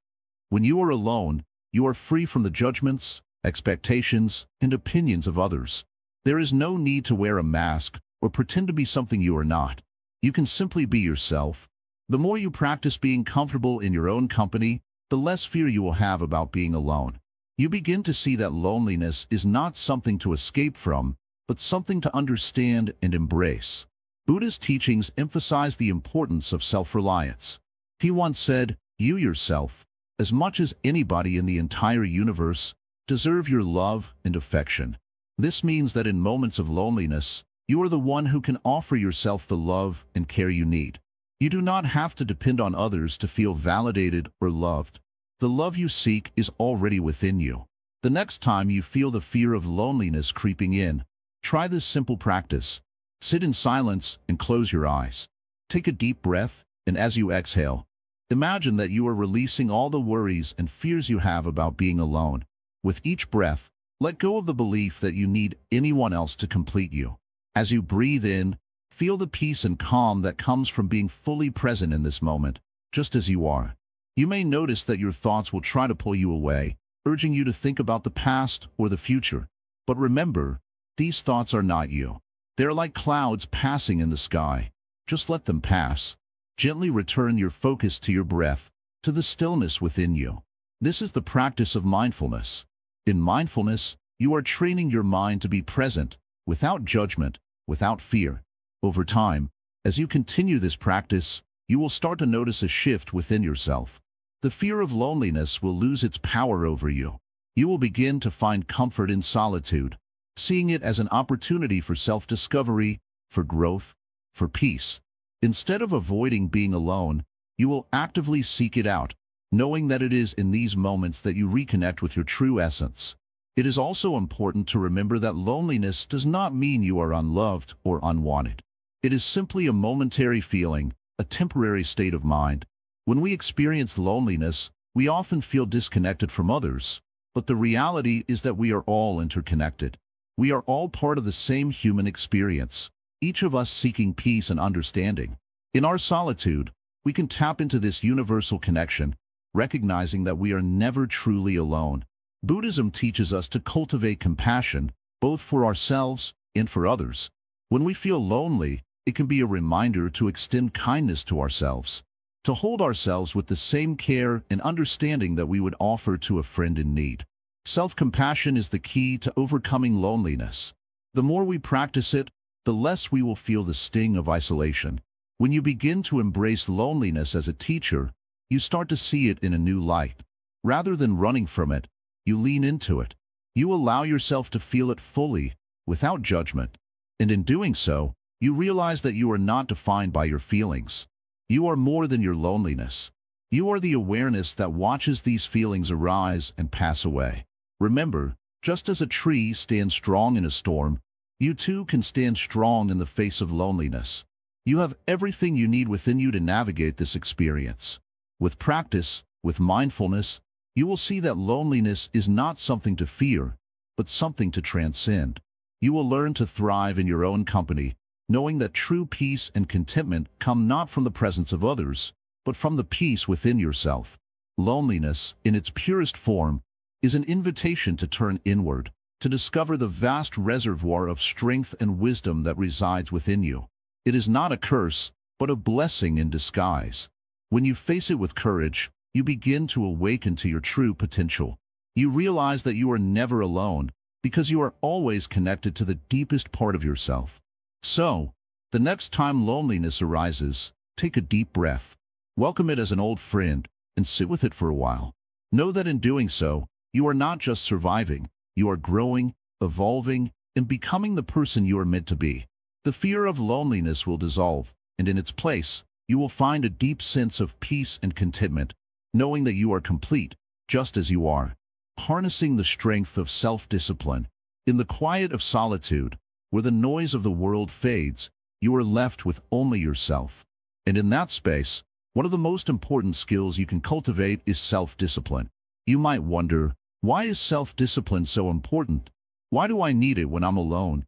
When you are alone, you are free from the judgments, expectations, and opinions of others. There is no need to wear a mask or pretend to be something you are not. You can simply be yourself. The more you practice being comfortable in your own company, the less fear you will have about being alone. You begin to see that loneliness is not something to escape from, but something to understand and embrace. Buddhist teachings emphasize the importance of self-reliance. He once said, "You yourself, as much as anybody in the entire universe, deserve your love and affection." This means that in moments of loneliness, you are the one who can offer yourself the love and care you need. You do not have to depend on others to feel validated or loved. The love you seek is already within you. The next time you feel the fear of loneliness creeping in, try this simple practice. Sit in silence and close your eyes. Take a deep breath, and as you exhale, imagine that you are releasing all the worries and fears you have about being alone. With each breath, let go of the belief that you need anyone else to complete you. As you breathe in, feel the peace and calm that comes from being fully present in this moment, just as you are. You may notice that your thoughts will try to pull you away, urging you to think about the past or the future. But remember, these thoughts are not you. They're like clouds passing in the sky. Just let them pass. Gently return your focus to your breath, to the stillness within you. This is the practice of mindfulness. In mindfulness, You are training your mind to be present, without judgment, without fear. Over time, as you continue this practice, you will start to notice a shift within yourself. The fear of loneliness will lose its power over you. You will begin to find comfort in solitude, seeing it as an opportunity for self-discovery, for growth, for peace. Instead of avoiding being alone, you will actively seek it out, knowing that it is in these moments that you reconnect with your true essence. It is also important to remember that loneliness does not mean you are unloved or unwanted. It is simply a momentary feeling, a temporary state of mind. When we experience loneliness, we often feel disconnected from others, but the reality is that we are all interconnected. We are all part of the same human experience, each of us seeking peace and understanding. In our solitude, we can tap into this universal connection, recognizing that we are never truly alone. Buddhism teaches us to cultivate compassion, both for ourselves and for others. When we feel lonely, it can be a reminder to extend kindness to ourselves, to hold ourselves with the same care and understanding that we would offer to a friend in need. Self-compassion is the key to overcoming loneliness. The more we practice it, the less we will feel the sting of isolation. When you begin to embrace loneliness as a teacher, you start to see it in a new light. Rather than running from it, you lean into it. You allow yourself to feel it fully, without judgment. And in doing so, you realize that you are not defined by your feelings. You are more than your loneliness. You are the awareness that watches these feelings arise and pass away. Remember, just as a tree stands strong in a storm, you too can stand strong in the face of loneliness. You have everything you need within you to navigate this experience. With practice, with mindfulness, you will see that loneliness is not something to fear, but something to transcend. You will learn to thrive in your own company, knowing that true peace and contentment come not from the presence of others, but from the peace within yourself. Loneliness, in its purest form, is an invitation to turn inward, to discover the vast reservoir of strength and wisdom that resides within you. It is not a curse, but a blessing in disguise. When you face it with courage, you begin to awaken to your true potential. You realize that you are never alone, because you are always connected to the deepest part of yourself. So, the next time loneliness arises, take a deep breath. Welcome it as an old friend, and sit with it for a while. Know that in doing so, you are not just surviving, you are growing, evolving, and becoming the person you are meant to be. The fear of loneliness will dissolve, and in its place, you will find a deep sense of peace and contentment, knowing that you are complete, just as you are. Harnessing the strength of self-discipline. In the quiet of solitude, where the noise of the world fades, you are left with only yourself. And in that space, one of the most important skills you can cultivate is self-discipline. You might wonder, why is self-discipline so important? Why do I need it when I'm alone?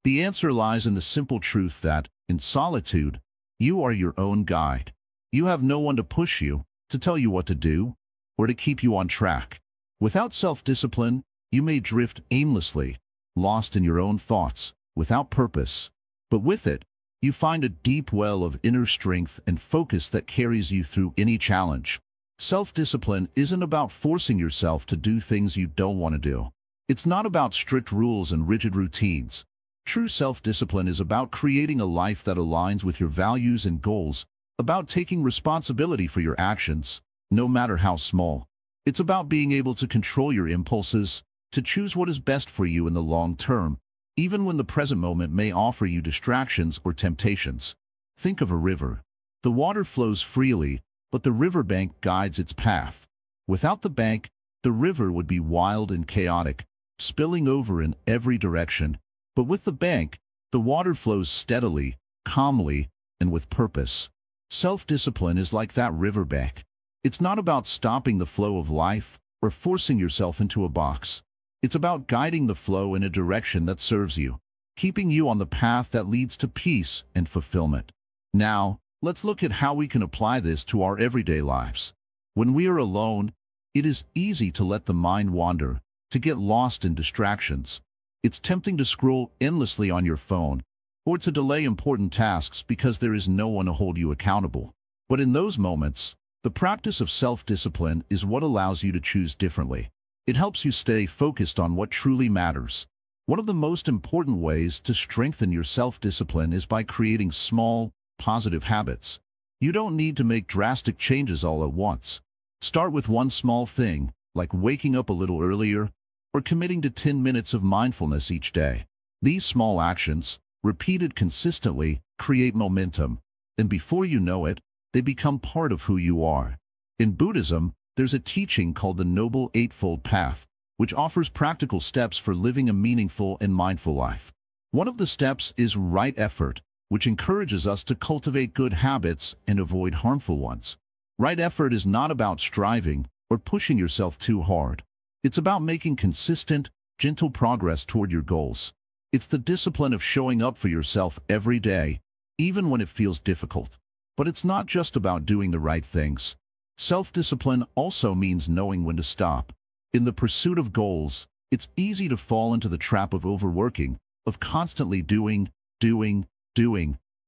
The answer lies in the simple truth that, in solitude, you are your own guide. You have no one to push you, to tell you what to do, or to keep you on track. Without self-discipline, you may drift aimlessly, lost in your own thoughts, without purpose. But with it, you find a deep well of inner strength and focus that carries you through any challenge. Self-discipline isn't about forcing yourself to do things you don't want to do. It's not about strict rules and rigid routines. True self-discipline is about creating a life that aligns with your values and goals, about taking responsibility for your actions, no matter how small. It's about being able to control your impulses, to choose what is best for you in the long term, even when the present moment may offer you distractions or temptations. Think of a river. The water flows freely, but the riverbank guides its path. Without the bank, the river would be wild and chaotic, spilling over in every direction. But with the bank, the water flows steadily, calmly, and with purpose. Self-discipline is like that riverbank. It's not about stopping the flow of life or forcing yourself into a box. It's about guiding the flow in a direction that serves you, keeping you on the path that leads to peace and fulfillment. Now, let's look at how we can apply this to our everyday lives. When we are alone, it is easy to let the mind wander, to get lost in distractions. It's tempting to scroll endlessly on your phone, or to delay important tasks because there is no one to hold you accountable. But in those moments, the practice of self-discipline is what allows you to choose differently. It helps you stay focused on what truly matters. One of the most important ways to strengthen your self-discipline is by creating small, positive habits. You don't need to make drastic changes all at once. Start with one small thing, like waking up a little earlier, or committing to 10 minutes of mindfulness each day. These small actions, repeated consistently, create momentum, and before you know it, they become part of who you are. In Buddhism, there's a teaching called the Noble Eightfold Path, which offers practical steps for living a meaningful and mindful life. One of the steps is right effort, which encourages us to cultivate good habits and avoid harmful ones. Right effort is not about striving or pushing yourself too hard. It's about making consistent, gentle progress toward your goals. It's the discipline of showing up for yourself every day, even when it feels difficult. But it's not just about doing the right things. Self-discipline also means knowing when to stop. In the pursuit of goals, it's easy to fall into the trap of overworking, of constantly doing.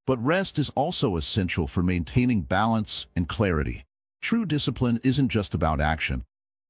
But rest is also essential for maintaining balance and clarity. True discipline isn't just about action.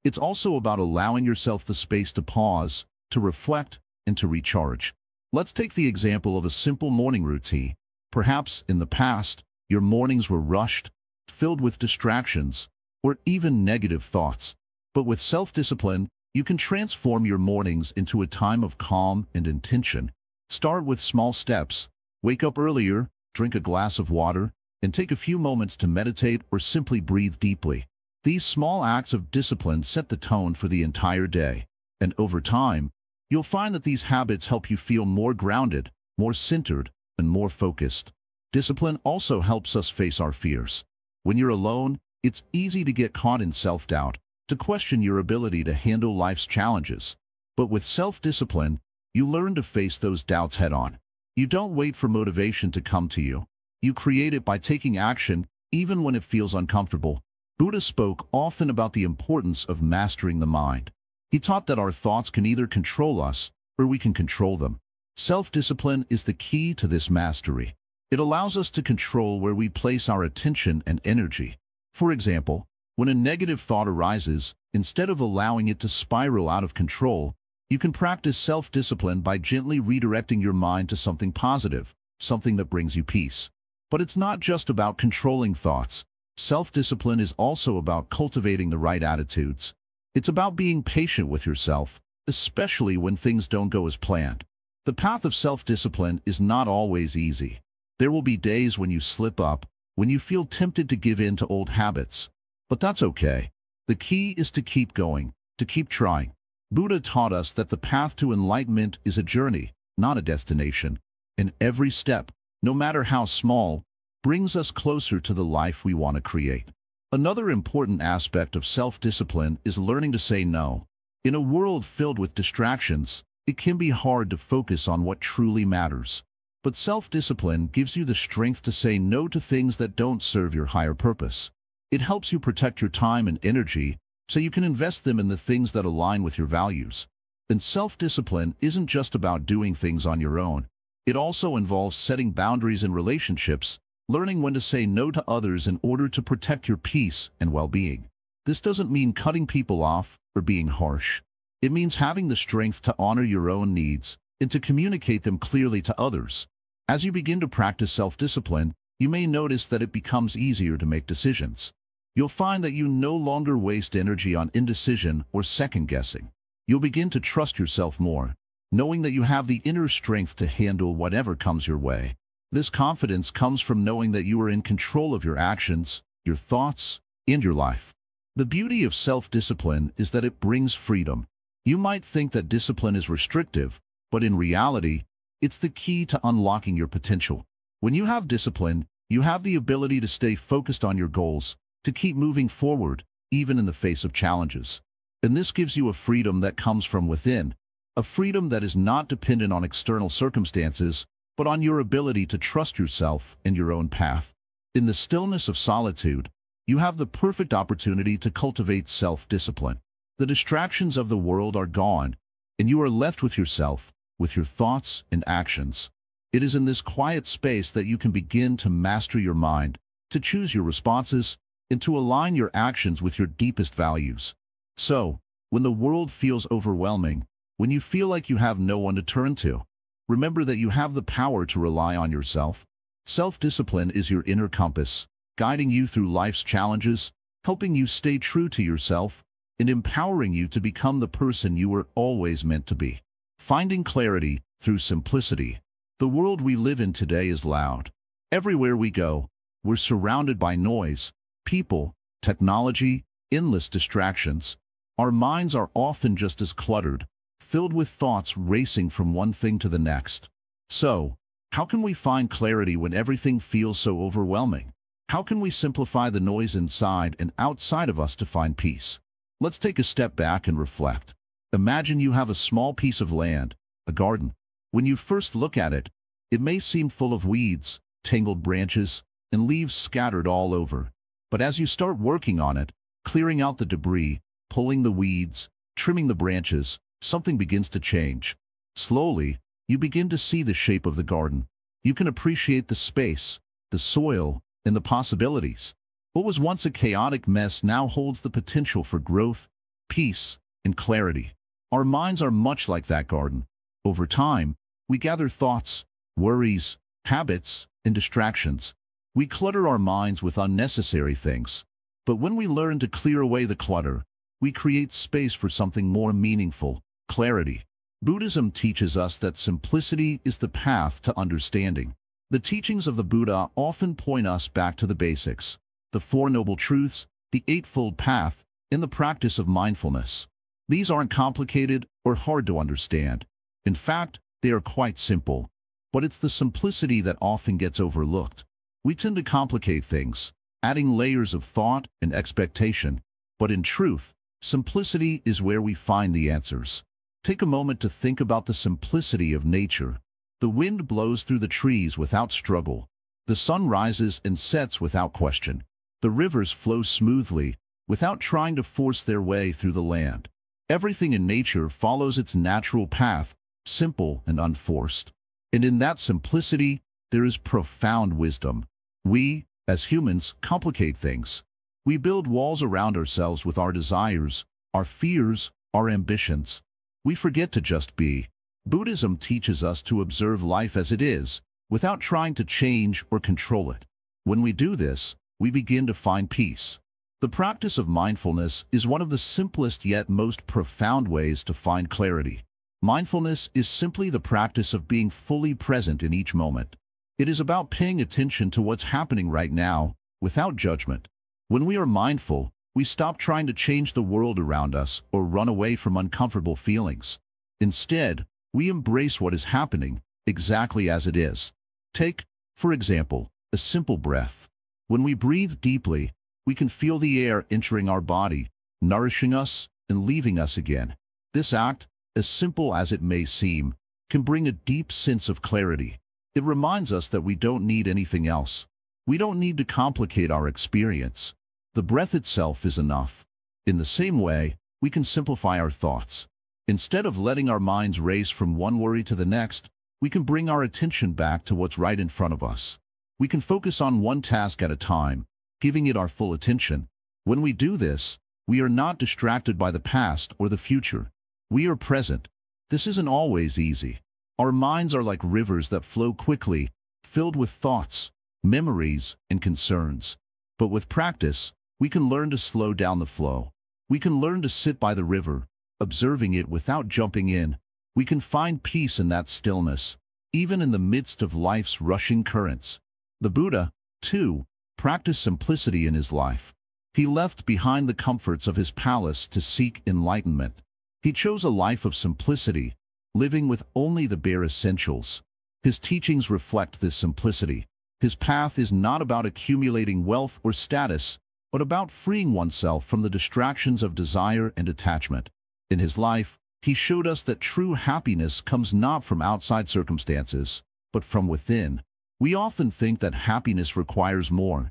It's also about allowing yourself the space to pause, to reflect, and to recharge. Let's take the example of a simple morning routine. Perhaps in the past, your mornings were rushed, filled with distractions, or even negative thoughts. But with self-discipline, you can transform your mornings into a time of calm and intention. Start with small steps. Wake up earlier, drink a glass of water, and take a few moments to meditate or simply breathe deeply. These small acts of discipline set the tone for the entire day. And over time, you'll find that these habits help you feel more grounded, more centered, and more focused. Discipline also helps us face our fears. When you're alone, it's easy to get caught in self-doubt, to question your ability to handle life's challenges. But with self-discipline, you learn to face those doubts head-on. You don't wait for motivation to come to you. You create it by taking action, even when it feels uncomfortable. Buddha spoke often about the importance of mastering the mind. He taught that our thoughts can either control us, or we can control them. Self-discipline is the key to this mastery. It allows us to control where we place our attention and energy. For example, when a negative thought arises, instead of allowing it to spiral out of control, you can practice self-discipline by gently redirecting your mind to something positive, something that brings you peace. But it's not just about controlling thoughts. Self-discipline is also about cultivating the right attitudes. It's about being patient with yourself, especially when things don't go as planned. The path of self-discipline is not always easy. There will be days when you slip up, when you feel tempted to give in to old habits. But that's okay. The key is to keep going, to keep trying. Buddha taught us that the path to enlightenment is a journey, not a destination. And every step, no matter how small, brings us closer to the life we want to create. Another important aspect of self-discipline is learning to say no. In a world filled with distractions, it can be hard to focus on what truly matters. But self-discipline gives you the strength to say no to things that don't serve your higher purpose. It helps you protect your time and energy so you can invest them in the things that align with your values. And self-discipline isn't just about doing things on your own. It also involves setting boundaries in relationships, learning when to say no to others in order to protect your peace and well-being. This doesn't mean cutting people off or being harsh. It means having the strength to honor your own needs and to communicate them clearly to others. As you begin to practice self-discipline, you may notice that it becomes easier to make decisions. You'll find that you no longer waste energy on indecision or second-guessing. You'll begin to trust yourself more, knowing that you have the inner strength to handle whatever comes your way. This confidence comes from knowing that you are in control of your actions, your thoughts, and your life. The beauty of self-discipline is that it brings freedom. You might think that discipline is restrictive, but in reality, it's the key to unlocking your potential. When you have discipline, you have the ability to stay focused on your goals, to keep moving forward, even in the face of challenges. And this gives you a freedom that comes from within, a freedom that is not dependent on external circumstances, but on your ability to trust yourself and your own path. In the stillness of solitude, you have the perfect opportunity to cultivate self-discipline. The distractions of the world are gone, and you are left with yourself, with your thoughts and actions. It is in this quiet space that you can begin to master your mind, to choose your responses, and to align your actions with your deepest values. So, When the world feels overwhelming, when you feel like you have no one to turn to, remember that you have the power to rely on yourself. Self-discipline is your inner compass, guiding you through life's challenges, helping you stay true to yourself, and empowering you to become the person you were always meant to be. Finding clarity through simplicity. The world we live in today is loud. Everywhere we go, we're surrounded by noise, people, technology, endless distractions. Our minds are often just as cluttered, filled with thoughts racing from one thing to the next. So, how can we find clarity when everything feels so overwhelming? How can we simplify the noise inside and outside of us to find peace? Let's take a step back and reflect. Imagine you have a small piece of land, a garden. When you first look at it, it may seem full of weeds, tangled branches, and leaves scattered all over. But as you start working on it, clearing out the debris, pulling the weeds, trimming the branches, something begins to change. Slowly, you begin to see the shape of the garden. You can appreciate the space, the soil, and the possibilities. What was once a chaotic mess now holds the potential for growth, peace, and clarity. Our minds are much like that garden. Over time, we gather thoughts, worries, habits, and distractions. We clutter our minds with unnecessary things. But when we learn to clear away the clutter, we create space for something more meaningful, clarity. Buddhism teaches us that simplicity is the path to understanding. The teachings of the Buddha often point us back to the basics, the Four Noble Truths, the Eightfold Path, and the practice of mindfulness. These aren't complicated or hard to understand. In fact, they are quite simple. But it's the simplicity that often gets overlooked. We tend to complicate things, adding layers of thought and expectation. But in truth, simplicity is where we find the answers. Take a moment to think about the simplicity of nature. The wind blows through the trees without struggle. The sun rises and sets without question. The rivers flow smoothly, without trying to force their way through the land. Everything in nature follows its natural path, simple and unforced. And in that simplicity, there is profound wisdom. We, as humans, complicate things. We build walls around ourselves with our desires, our fears, our ambitions. We forget to just be. Buddhism teaches us to observe life as it is, without trying to change or control it. When we do this, we begin to find peace. The practice of mindfulness is one of the simplest yet most profound ways to find clarity. Mindfulness is simply the practice of being fully present in each moment. It is about paying attention to what's happening right now, without judgment. When we are mindful, we stop trying to change the world around us or run away from uncomfortable feelings. Instead, we embrace what is happening exactly as it is. Take, for example, a simple breath. When we breathe deeply, we can feel the air entering our body, nourishing us and leaving us again. This act, as simple as it may seem, can bring a deep sense of clarity. It reminds us that we don't need anything else. We don't need to complicate our experience. The breath itself is enough. In the same way, we can simplify our thoughts. Instead of letting our minds race from one worry to the next, we can bring our attention back to what's right in front of us. We can focus on one task at a time, giving it our full attention. When we do this, we are not distracted by the past or the future. We are present. This isn't always easy. Our minds are like rivers that flow quickly, filled with thoughts, memories, and concerns. But with practice, we can learn to slow down the flow. We can learn to sit by the river, observing it without jumping in. We can find peace in that stillness, even in the midst of life's rushing currents. The Buddha, too, practiced simplicity in his life. He left behind the comforts of his palace to seek enlightenment. He chose a life of simplicity, living with only the bare essentials. His teachings reflect this simplicity. His path is not about accumulating wealth or status, but about freeing oneself from the distractions of desire and attachment. In his life, he showed us that true happiness comes not from outside circumstances, but from within. We often think that happiness requires more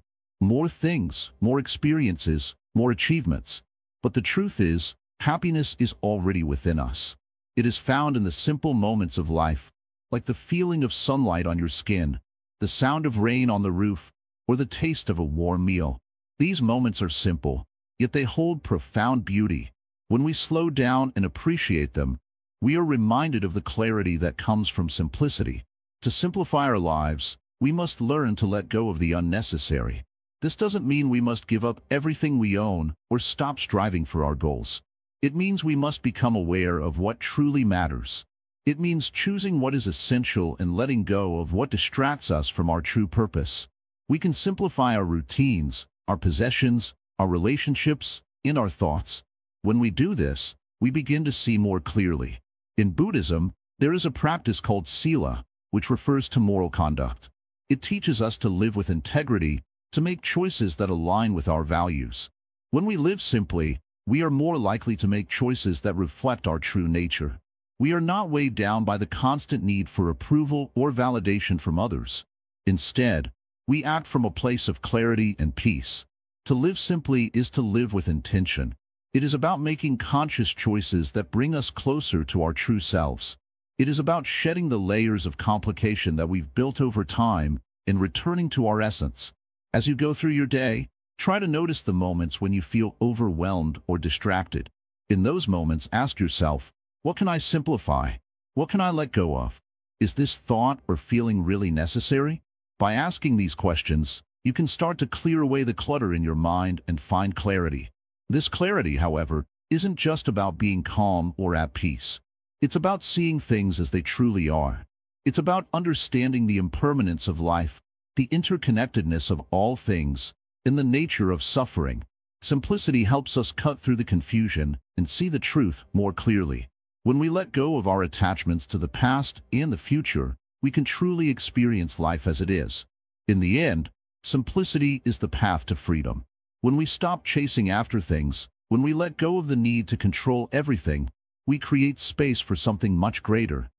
things, more experiences, more achievements. But the truth is, happiness is already within us. It is found in the simple moments of life, like the feeling of sunlight on your skin, the sound of rain on the roof, or the taste of a warm meal. These moments are simple, yet they hold profound beauty. When we slow down and appreciate them, we are reminded of the clarity that comes from simplicity. To simplify our lives, we must learn to let go of the unnecessary. This doesn't mean we must give up everything we own or stop striving for our goals. It means we must become aware of what truly matters. It means choosing what is essential and letting go of what distracts us from our true purpose. We can simplify our routines, our possessions, our relationships, and our thoughts. When we do this, we begin to see more clearly. In Buddhism, there is a practice called sila, which refers to moral conduct. It teaches us to live with integrity, to make choices that align with our values. When we live simply, we are more likely to make choices that reflect our true nature. We are not weighed down by the constant need for approval or validation from others. Instead, we act from a place of clarity and peace. To live simply is to live with intention. It is about making conscious choices that bring us closer to our true selves. It is about shedding the layers of complication that we've built over time and returning to our essence. As you go through your day, try to notice the moments when you feel overwhelmed or distracted. In those moments, ask yourself, what can I simplify? What can I let go of? Is this thought or feeling really necessary? By asking these questions, you can start to clear away the clutter in your mind and find clarity. This clarity, however, isn't just about being calm or at peace. It's about seeing things as they truly are. It's about understanding the impermanence of life, the interconnectedness of all things, and the nature of suffering. Simplicity helps us cut through the confusion and see the truth more clearly. When we let go of our attachments to the past and the future, we can truly experience life as it is. In the end, simplicity is the path to freedom. When we stop chasing after things, when we let go of the need to control everything, we create space for something much greater: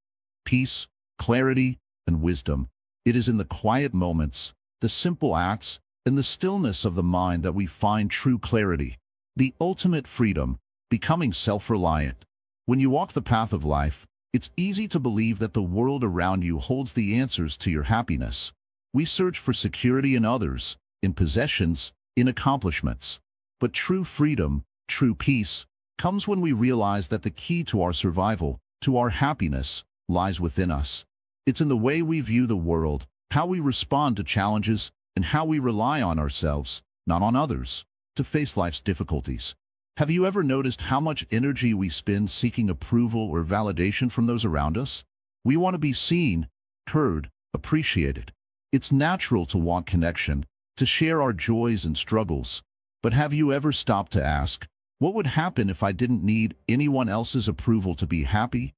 peace, clarity, and wisdom. It is in the quiet moments, the simple acts, and the stillness of the mind that we find true clarity. The ultimate freedom, becoming self-reliant. When you walk the path of life, it's easy to believe that the world around you holds the answers to your happiness. We search for security in others, in possessions, in accomplishments. But true freedom, true peace, comes when we realize that the key to our survival, to our happiness, lies within us. It's in the way we view the world, how we respond to challenges, and how we rely on ourselves, not on others, to face life's difficulties. Have you ever noticed how much energy we spend seeking approval or validation from those around us? We want to be seen, heard, appreciated. It's natural to want connection, to share our joys and struggles. But have you ever stopped to ask, what would happen if I didn't need anyone else's approval to be happy?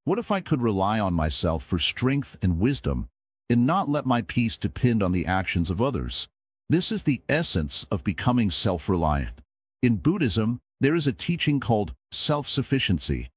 What if I could rely on myself for strength and wisdom, and not let my peace depend on the actions of others? This is the essence of becoming self-reliant. In Buddhism, there is a teaching called self-sufficiency,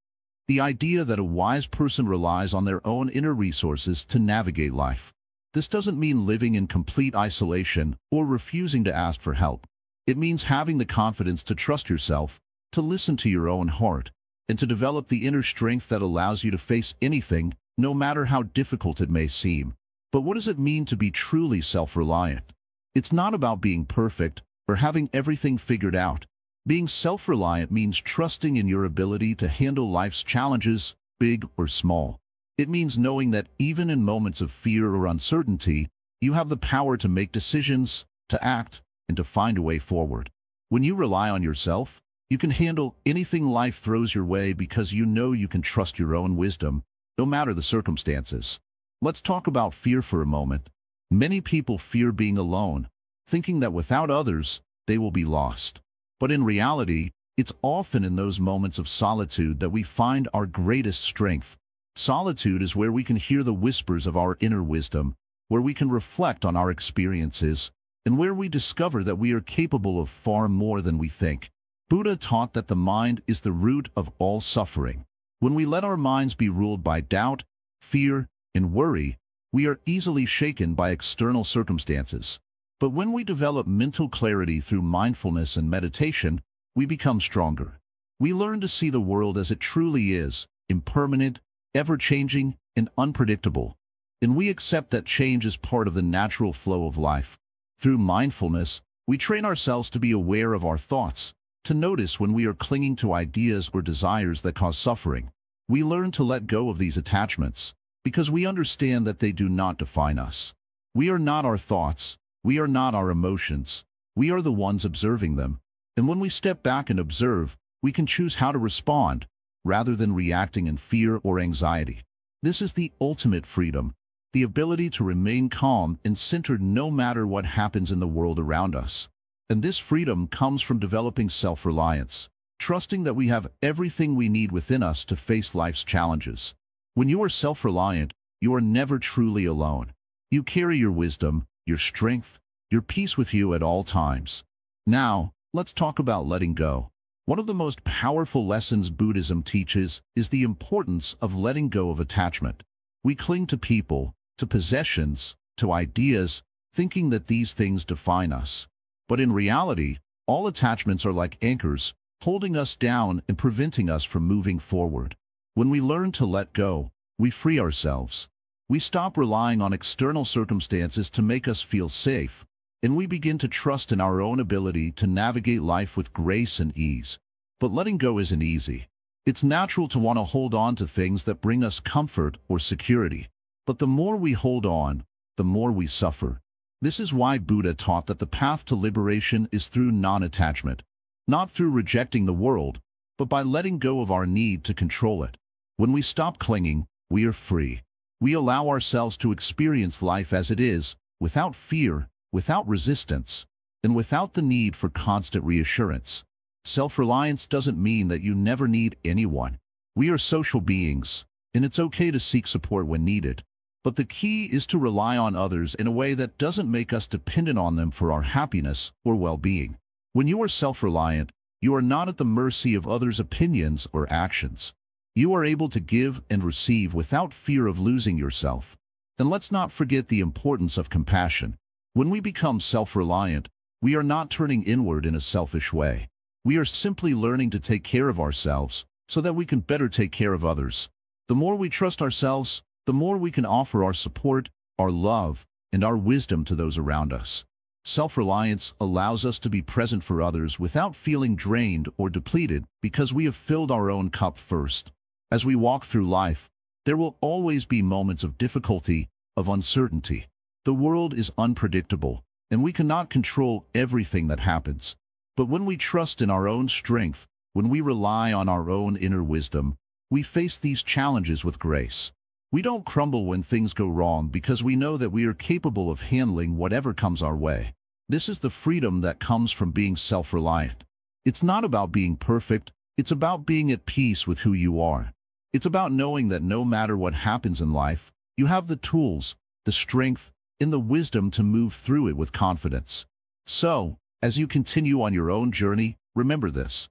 the idea that a wise person relies on their own inner resources to navigate life. This doesn't mean living in complete isolation or refusing to ask for help. It means having the confidence to trust yourself, to listen to your own heart, and to develop the inner strength that allows you to face anything, no matter how difficult it may seem. But what does it mean to be truly self-reliant? It's not about being perfect or having everything figured out. Being self-reliant means trusting in your ability to handle life's challenges, big or small. It means knowing that even in moments of fear or uncertainty, you have the power to make decisions, to act, and to find a way forward. When you rely on yourself, you can handle anything life throws your way because you know you can trust your own wisdom, no matter the circumstances. Let's talk about fear for a moment. Many people fear being alone, thinking that without others, they will be lost. But in reality, it's often in those moments of solitude that we find our greatest strength. Solitude is where we can hear the whispers of our inner wisdom, where we can reflect on our experiences, and where we discover that we are capable of far more than we think. Buddha taught that the mind is the root of all suffering. When we let our minds be ruled by doubt, fear, and worry, we are easily shaken by external circumstances. But when we develop mental clarity through mindfulness and meditation, we become stronger. We learn to see the world as it truly is, impermanent, ever-changing, and unpredictable. And we accept that change is part of the natural flow of life. Through mindfulness, we train ourselves to be aware of our thoughts, to notice when we are clinging to ideas or desires that cause suffering. We learn to let go of these attachments because we understand that they do not define us. We are not our thoughts. We are not our emotions. We are the ones observing them. And when we step back and observe, we can choose how to respond rather than reacting in fear or anxiety. This is the ultimate freedom, the ability to remain calm and centered no matter what happens in the world around us. And this freedom comes from developing self-reliance, trusting that we have everything we need within us to face life's challenges. When you are self-reliant, you are never truly alone. You carry your wisdom, your strength, your peace with you at all times. Now, let's talk about letting go. One of the most powerful lessons Buddhism teaches is the importance of letting go of attachment. We cling to people, to possessions, to ideas, thinking that these things define us. But in reality, all attachments are like anchors, holding us down and preventing us from moving forward. When we learn to let go, we free ourselves. We stop relying on external circumstances to make us feel safe, and we begin to trust in our own ability to navigate life with grace and ease. But letting go isn't easy. It's natural to want to hold on to things that bring us comfort or security. But the more we hold on, the more we suffer. This is why Buddha taught that the path to liberation is through non-attachment, not through rejecting the world, but by letting go of our need to control it. When we stop clinging, we are free. We allow ourselves to experience life as it is, without fear, without resistance, and without the need for constant reassurance. Self-reliance doesn't mean that you never need anyone. We are social beings, and it's okay to seek support when needed. But the key is to rely on others in a way that doesn't make us dependent on them for our happiness or well-being. When you are self-reliant, you are not at the mercy of others' opinions or actions. You are able to give and receive without fear of losing yourself. And let's not forget the importance of compassion. When we become self-reliant, we are not turning inward in a selfish way. We are simply learning to take care of ourselves so that we can better take care of others. The more we trust ourselves, the more we can offer our support, our love, and our wisdom to those around us. Self-reliance allows us to be present for others without feeling drained or depleted because we have filled our own cup first. As we walk through life, there will always be moments of difficulty, of uncertainty. The world is unpredictable, and we cannot control everything that happens. But when we trust in our own strength, when we rely on our own inner wisdom, we face these challenges with grace. We don't crumble when things go wrong because we know that we are capable of handling whatever comes our way. This is the freedom that comes from being self-reliant. It's not about being perfect, it's about being at peace with who you are. It's about knowing that no matter what happens in life, you have the tools, the strength, and the wisdom to move through it with confidence. So, as you continue on your own journey, remember this.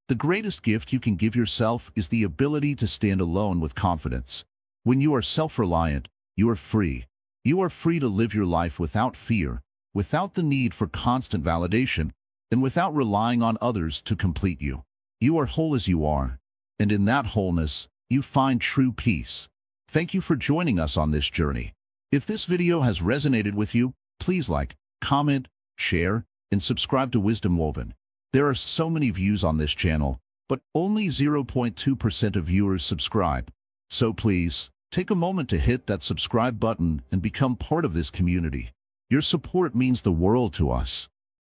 The greatest gift you can give yourself is the ability to stand alone with confidence. When you are self-reliant, you are free. You are free to live your life without fear, without the need for constant validation, and without relying on others to complete you. You are whole as you are, and in that wholeness, you find true peace. Thank you for joining us on this journey. If this video has resonated with you, please like, comment, share, and subscribe to Wisdom Woven. There are so many views on this channel, but only 0.2% of viewers subscribe. So please, take a moment to hit that subscribe button and become part of this community. Your support means the world to us.